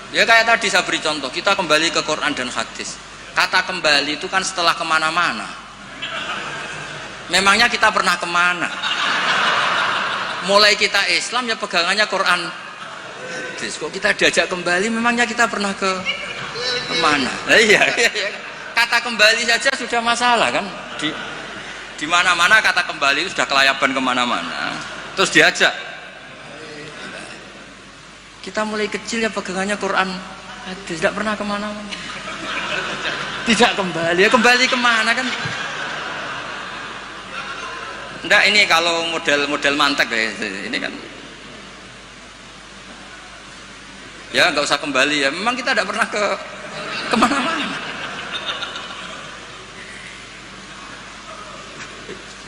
Ya kayak tadi saya beri contoh, kita kembali ke Quran dan hadis. Kata kembali itu kan setelah kemana-mana. Memangnya kita pernah kemana? Mulai kita Islam ya pegangannya Quran hadis. Kok kita diajak kembali, memangnya kita pernah kemana? Nah, iya. Kata kembali saja sudah masalah kan? Di mana-mana kata kembali itu sudah kelayaban kemana-mana. Terus diajak. Kita mulai kecil ya pegangannya Quran hadis, tidak pernah kemana-mana. Tidak kembali, ya kembali kemana kan? Enggak, ini kalau model mantek ya, ini kan ya nggak usah kembali ya, memang kita tidak pernah kemana-mana.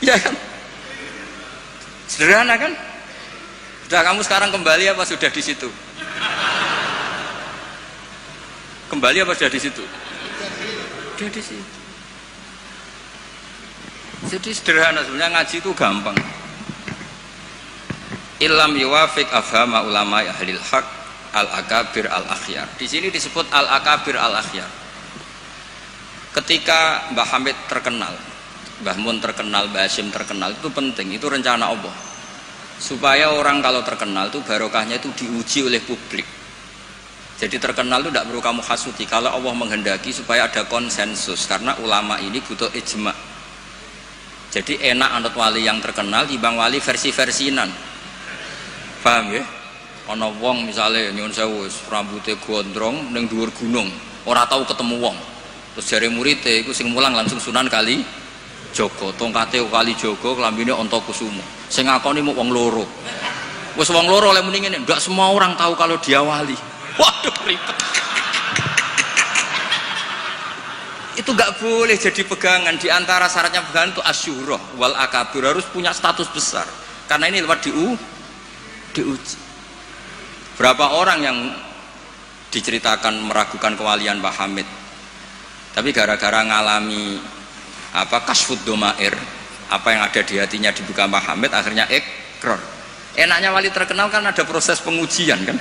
Ya kan? Sederhana kan? Sudah, kamu sekarang kembali apa sudah di situ? Kembali apa sudah di situ? Sudah di situ. Jadi sederhana, sebenarnya ngaji itu gampang. Illam yuwafiq afhama ulama ahlil haq al-akabir al-akhyar. Di sini disebut al-akabir al-akhyar. Ketika Mbah Hamid terkenal, Mbah Mun terkenal, Mbah Hashim terkenal, itu penting, itu rencana Allah. Supaya orang kalau terkenal itu barokahnya itu diuji oleh publik. Jadi terkenal itu tidak perlu kamu hasuti, kalau Allah menghendaki supaya ada konsensus, karena ulama ini butuh ijma. Jadi enak anut wali yang terkenal dibanding wali versi-versinan. Paham ya? Ana wong misalnya nyuwun sewu rambutnya gondrong ning dhuwur gunung, ora tahu ketemu wong. Terus jare murid iku sing mulang langsung Sunan Kali Jogo, tongkate Kali Jogo, klambine Antakusuma. Sing ngakoni mau wong loro. Wis wong loro oleh muni ngene, enggak semua orang tahu kalau dia wali. Waduh ribet. Itu enggak boleh jadi pegangan. Di antara syaratnya pegangan itu asyurah wal akabir, harus punya status besar. Karena ini lewat diuji. Berapa orang yang diceritakan meragukan kewalian Pak Hamid, tapi gara-gara ngalami kasfud domair, apa yang ada di hatinya dibuka Pak Hamid, akhirnya ikrar. Enaknya wali terkenal kan ada proses pengujian kan.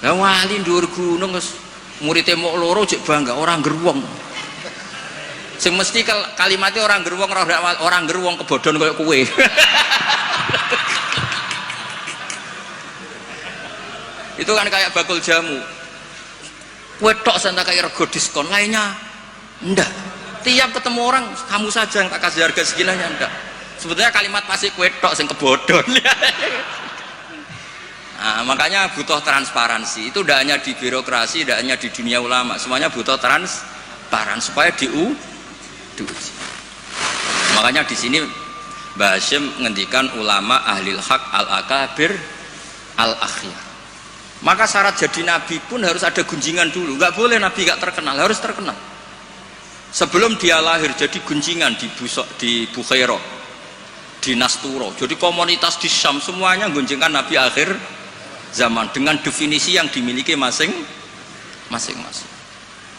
Lah wali dhuwur gunung muridé mok loro jek bangga orang geruwong. Sing mesti kalimatnya orang geruwong, orang geruwong kebodhon koyo kowe. Itu kan kayak bakul jamu. Kowe tok sen tak kayak rego diskon, lainnya ndak. Tiap ketemu orang kamu saja yang tak kasih harga segilanya, enggak. Sebetulnya kalimat pasti kue tok sing kebodhon. Nah, makanya butuh transparansi. Itu tidak hanya di birokrasi, tidak hanya di dunia ulama, semuanya butuh transparan supaya diuji. Makanya di sini Mbah Hashim menghentikan ulama ahlil haq al-akabir al-akhyar. Maka syarat jadi nabi pun harus ada gunjingan dulu. Nggak boleh nabi nggak terkenal, harus terkenal. Sebelum dia lahir jadi gunjingan di Bukhairah, di Nasturo, jadi komunitas di Syam semuanya gunjingkan Nabi akhir zaman dengan definisi yang dimiliki masing-masing.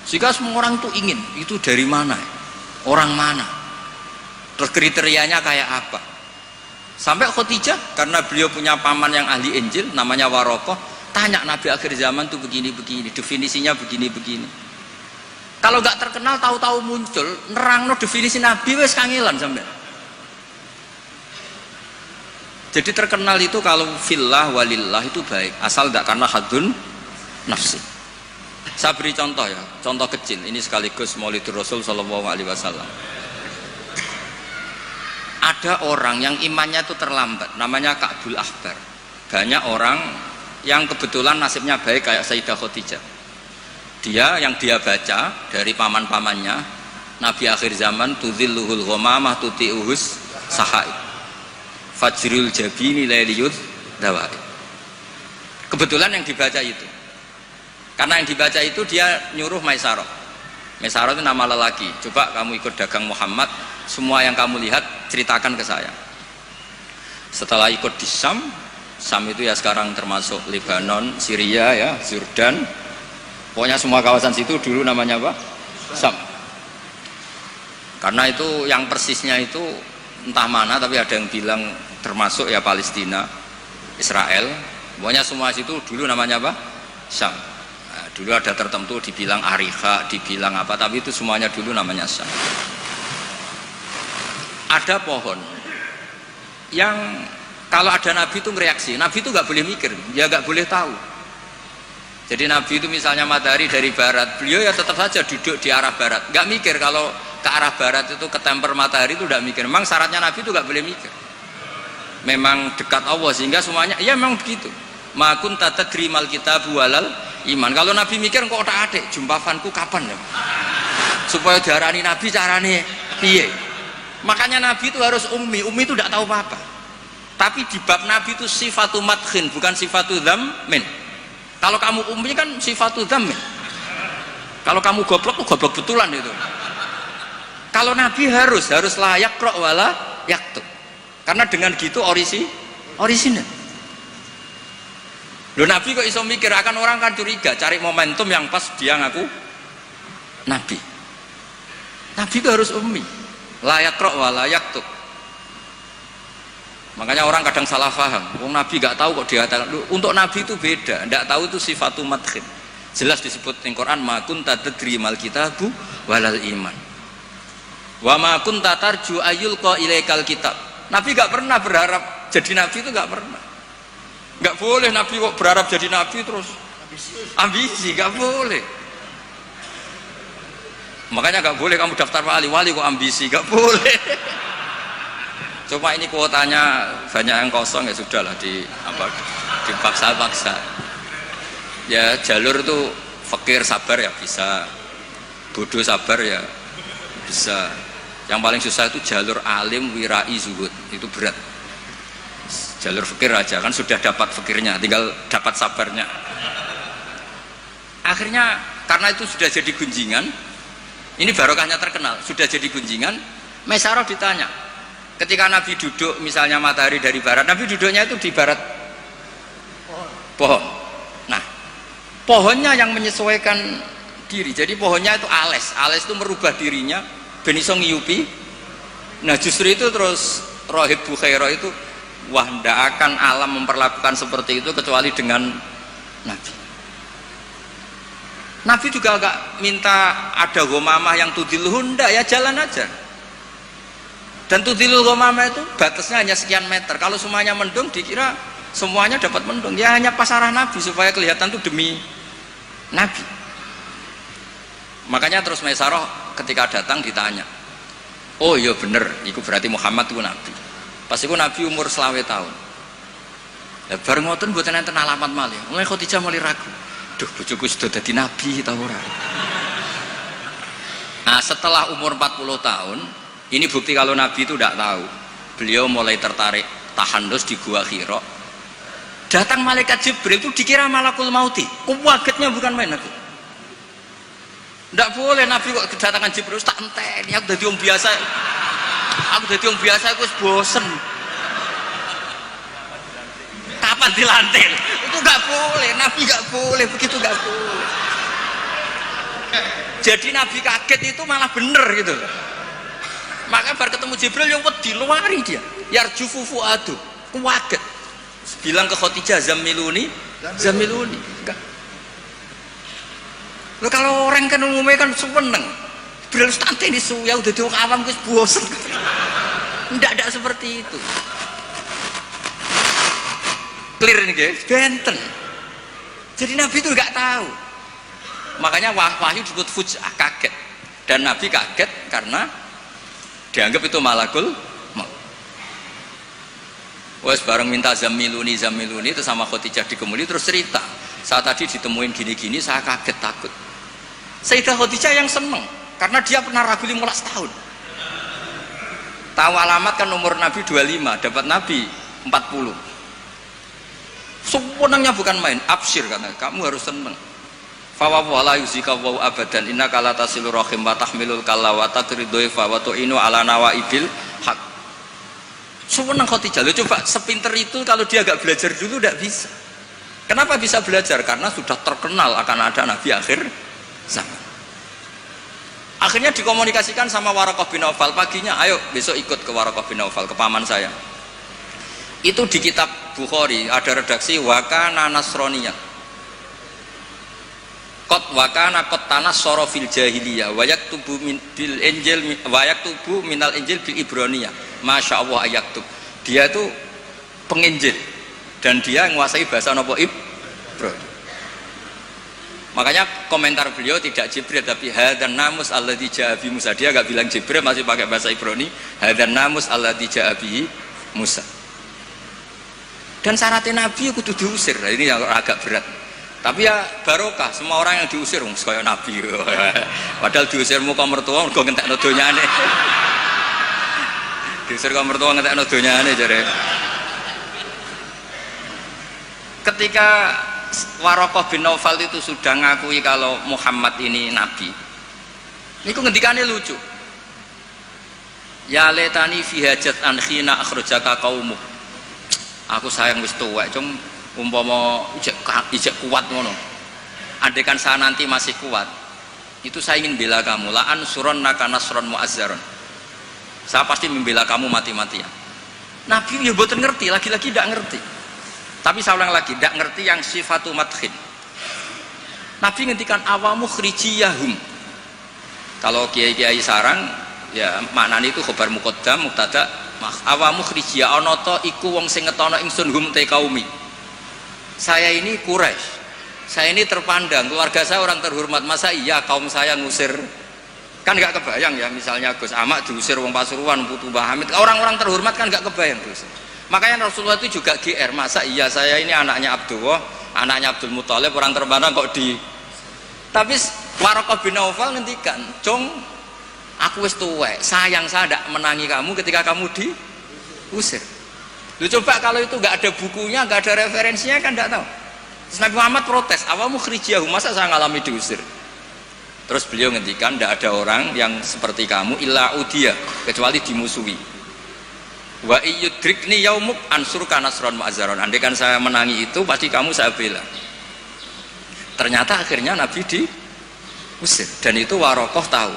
Sehingga semua orang itu ingin, itu dari mana, orang mana, terus kriterianya kayak apa. Sampai Khadijah, karena beliau punya paman yang ahli Injil namanya Warokoh, tanya Nabi akhir zaman itu begini-begini, definisinya begini-begini. Kalau nggak terkenal tahu-tahu muncul nerangno definisi Nabi wes kangelan sampai. Jadi terkenal itu kalau fillah walillah itu baik, asal tidak karena hadun nafsi. Saya beri contoh ya, contoh kecil ini sekaligus Maulidur Rasul Shallallahu Alaihi Wasallam. Ada orang yang imannya itu terlambat, namanya Ka'bul Ahbar. Banyak orang yang kebetulan nasibnya baik kayak Sayyidah Khadijah. Yang dia baca dari paman-pamannya, Nabi akhir zaman tudzilluhul ghamamah tuti'uhus sahaib fajrul jabini lailiyud dawai. Kebetulan yang dibaca itu, karena yang dibaca itu dia nyuruh Maisarah. Maisarah itu nama lelaki. Coba kamu ikut dagang Muhammad, semua yang kamu lihat ceritakan ke saya. Setelah ikut di Syam itu ya sekarang termasuk Lebanon, Syria ya, Jordan, pokoknya semua kawasan situ dulu namanya apa? Syam. Karena itu yang persisnya itu entah mana, tapi ada yang bilang termasuk ya Palestina, Israel. Pokoknya semua situ dulu namanya apa? Syam. Dulu ada tertentu dibilang arikha, dibilang apa, tapi itu semuanya dulu namanya syah. Ada pohon yang kalau ada nabi itu mereaksi, nabi itu nggak boleh mikir, dia nggak boleh tahu. Jadi nabi itu misalnya matahari dari barat, beliau ya tetap saja duduk di arah barat, nggak mikir kalau ke arah barat itu ketemper matahari itu nggak mikir. Memang syaratnya nabi itu nggak boleh mikir. Memang dekat Allah sehingga semuanya, ya memang begitu. Makun tata krimal kita bualal iman. Kalau nabi mikir kok tak adek, jumpafanku kapan ya? Supaya diarani nabi carane piye? Makanya nabi itu harus ummi itu tidak tahu apa-apa. Tapi di bab nabi itu sifatu madkhin, bukan sifatu dzammin. Kalau kamu ummi kan sifatu dzammin. Kalau kamu goblok tuh goblok betulan itu. Kalau nabi harus layak yaqra wala yaktub. Karena dengan gitu orisinal. Loh nabi kok iso mikir, akan orang kan curiga, cari momentum yang pas dia ngaku nabi. Nabi itu harus ummi. Layak rok wa layak tuh. Makanya orang kadang salah paham. Wong nabi nggak tahu kok dia tahu. Untuk nabi itu beda. Nggak tahu itu sifatu madkhin. Jelas disebut di Quran makun tadri mal kitabu walal iman. Wa makun tatarju ayul ko ilaikal kitab. Nabi nggak pernah berharap jadi nabi itu nggak pernah. Nggak boleh nabi kok berharap jadi nabi terus ambisi, nggak boleh. Makanya nggak boleh kamu daftar wali kok ambisi, nggak boleh. Cuma ini kuotanya banyak yang kosong, ya sudahlah dipaksa-paksa. Ya jalur itu fakir sabar ya bisa, bodoh sabar ya bisa. Yang paling susah itu jalur alim wirai zuhud, itu berat. Jalur fakir aja kan sudah dapat fakirnya, tinggal dapat sabarnya. Akhirnya karena itu sudah jadi gunjingan. Ini barokahnya terkenal, sudah jadi gunjingan. Maisarah ditanya, ketika Nabi duduk misalnya matahari dari barat, Nabi duduknya itu di barat pohon. Nah, pohonnya yang menyesuaikan diri. Jadi pohonnya itu ales itu merubah dirinya ben iso ngiyupi. Nah, justru itu terus Rohib Bukhairah itu, wah ndak akan alam memperlakukan seperti itu kecuali dengan Nabi. Nabi juga agak minta ada gomamah yang tudilhun, ndak, ya jalan aja. Dan tudilul gomamah itu batasnya hanya sekian meter. Kalau semuanya mendung dikira semuanya dapat mendung, ya hanya pas arah Nabi supaya kelihatan itu demi Nabi. Makanya terus Maisarah ketika datang ditanya, oh iya bener, itu berarti Muhammad itu Nabi. Pas itu Nabi umur 20 tahun. Ya bareng ngoten mboten enten alamat malih. Mulai Khadijah mulai ragu. Duh, bojoku sudah jadi nabi ta ora. Nah, setelah umur 40 tahun, ini bukti kalau nabi itu tidak tahu. Beliau mulai tertarik tahandus di Gua Hira. Datang malaikat Jibril itu dikira malakul mauti. Kagetnya bukan main aku. Tidak boleh nabi kok kedatangan Jibril tak enteni. Aku jadi orang biasa. Aku bosen. Kapan dilantik? Itu nggak boleh, nabi nggak boleh, begitu nggak boleh. Jadi nabi kaget itu malah bener gitu. Maka baru ketemu Jibril yang wedi luari dia. Yarjufu fuadu, kaget. Bilang ke Khadijah zamiluni. Lo kalau orang kan umumnya kan seneng. Jibril santai di suya udah diwong awam gue bosen. Tidak seperti itu. Clear nih guys, benten. Jadi Nabi itu nggak tahu. Makanya wahyu disebut fuj'ah, kaget. Dan Nabi kaget karena dianggap itu malakul maut. Wes bareng minta zamiluni itu sama Khadijah dikemuli terus cerita. Saat tadi ditemuin gini-gini saya kaget takut. Sayyidah Khadijah yang seneng karena dia pernah ragu 15 tahun. Tahu alamat kan umur Nabi 25, dapat Nabi 40. Sebenarnya bukan main, absyir karena kamu harus seneng. Fa wala yuzika wa abadan innaka la tasilur rahim wa tahmilul kalla wa taqridaifa wa tu'inu ala nawaibil haq. Sebenarnya Khadijah, lo coba sepinter itu kalau dia agak belajar dulu tidak bisa. Kenapa bisa belajar? Karena sudah terkenal akan ada Nabi akhir zaman. Akhirnya dikomunikasikan sama Waraqah bin Naufal, paginya ayo besok ikut ke Waraqah bin Naufal, ke paman saya. Itu di kitab Bukhari ada redaksi wakana nasroniyah. Qad wa kana qad tanassara fil jahiliyah wa yaktubu min bil injil wa yaktubu minal injil bil ibroniyah. Masya Allah ayaktub. Dia itu penginjil dan dia menguasai bahasa nopo Ibrani. Makanya komentar beliau tidak Jibril tapi hadan namus alladzi jaa bi Musa. Dia enggak bilang Jibril, masih pakai bahasa Ibrani, hadan namus alladzi jaa bi Musa. Dan syaratnya Nabi kudu diusir. Nah, ini yang agak berat. Tapi ya barokah, semua orang yang diusir kaya Nabi. Padahal diusir muka mertua mergo ngentekno donyane. Diusir muka mertua ngentekno donyane jare. Ketika Warokoh bin Naufal itu sudah ngakui kalau Muhammad ini nabi. Ini ngendikane lucu. Ya letani fi hajat an khina akhrajaka qaumuk. Aku sayang wis tuwek, cung umpama ijek kuat ngono. Andaikan saya nanti masih kuat, itu saya ingin bela kamu. La ansurannaka nasran mu'azzaron. Saya pasti membela kamu mati-matian. Nabi ya mboten ngerti, lagi-lagi tidak ngerti. Tapi saya ulang lagi, tidak ngerti yang sifatu madkhin. Nabi ngendikan awamu khrijiyahum. Kalau kiai-kiai sarang, ya maknanya itu khobar muqaddam, mubtada, awamu khrijiyah ana ta iku wong sing ngetono ingsun hum te kaumi. Saya ini Quraisy. Saya ini terpandang, keluarga saya orang terhormat. Masa iya kaum saya ngusir? Kan nggak kebayang ya, misalnya Gus Ahmad diusir wong Pasuruan, Putu Mbah Hamid. Orang-orang terhormat kan nggak kebayang terus. Makanya Rasulullah itu juga GR, masa iya saya ini anaknya Abdullah, anaknya Abdul Muthalib, orang terpandang kok di. Tapi Warokoh bin Naufal ngendikan, "Cung, aku wis tuwek, sayang saya tidak menangi kamu ketika kamu diusir." Lu coba kalau itu nggak ada bukunya, nggak ada referensinya kan nggak tahu. Terus Nabi Muhammad protes, awamu khrijiyahum, masa saya ngalami diusir? Terus beliau ngendikan, tidak ada orang yang seperti kamu illa udiyah, kecuali dimusuhi. Wa iyyudrikni yaumuk ansurka nasran mu'azzaron. Andaikan saya menangi itu pasti kamu saya bela. Ternyata akhirnya Nabi diusir dan itu Warokoh tahu,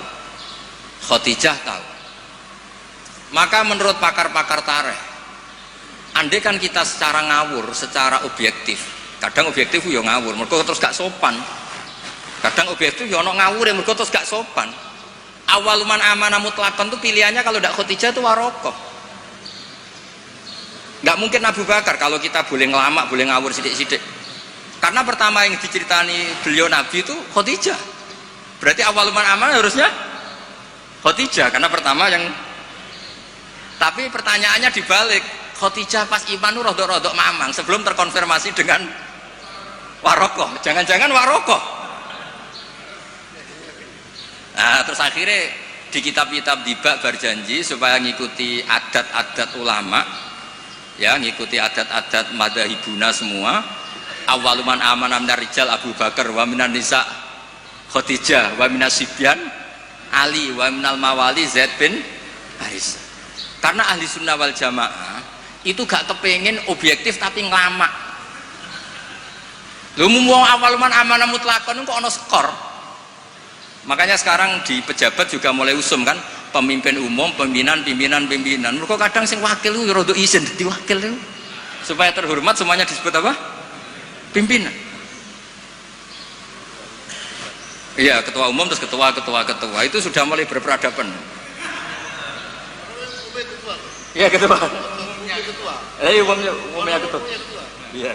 Khadijah tahu. Maka menurut pakar-pakar tarikh, andaikan kita secara ngawur, secara objektif, kadang objektif yo ngawur, mergo terus gak sopan. Kadang objektif yo ono ngawur yang mergo terus gak sopan. Awaluman amanah mutlakon itu pilihannya kalau tidak Khadijah itu Warokoh. Nggak mungkin Abu Bakar kalau kita boleh ngelamak, boleh ngawur sidik-sidik. Karena pertama yang diceritani beliau Nabi itu Khadijah. Berarti awaluman aman harusnya Khadijah karena pertama yang. Tapi pertanyaannya dibalik, Khadijah pas iman itu rodok-rodok mamang sebelum terkonfirmasi dengan Warokoh. Jangan-jangan Warokoh. Nah terus akhirnya di kitab-kitab dibak berjanji supaya ngikuti adat-adat ulama. Ya ngikuti adat-adat madzhabuna semua. Awaluman amanah minar rijal Abu Bakar wa minan nisa Khadijah wa minas sibyan Ali wa minal mawali Zaid bin Haris. Karena ahli sunnah wal jamaah itu gak kepengen objektif tapi ngelamak. Lu mau awaluman amanah mutlakon kok ono skor. Makanya sekarang di pejabat juga mulai usum kan, pemimpin umum, pimpinan. Mereka kadang sing wakil itu rada izin dadi wakil itu. Supaya terhormat semuanya disebut apa? Pimpinan. Iya, ketua umum terus ketua itu sudah mulai berperadaban. Iya, ketua. Umumnya ketua. Umumnya ketua. Iya.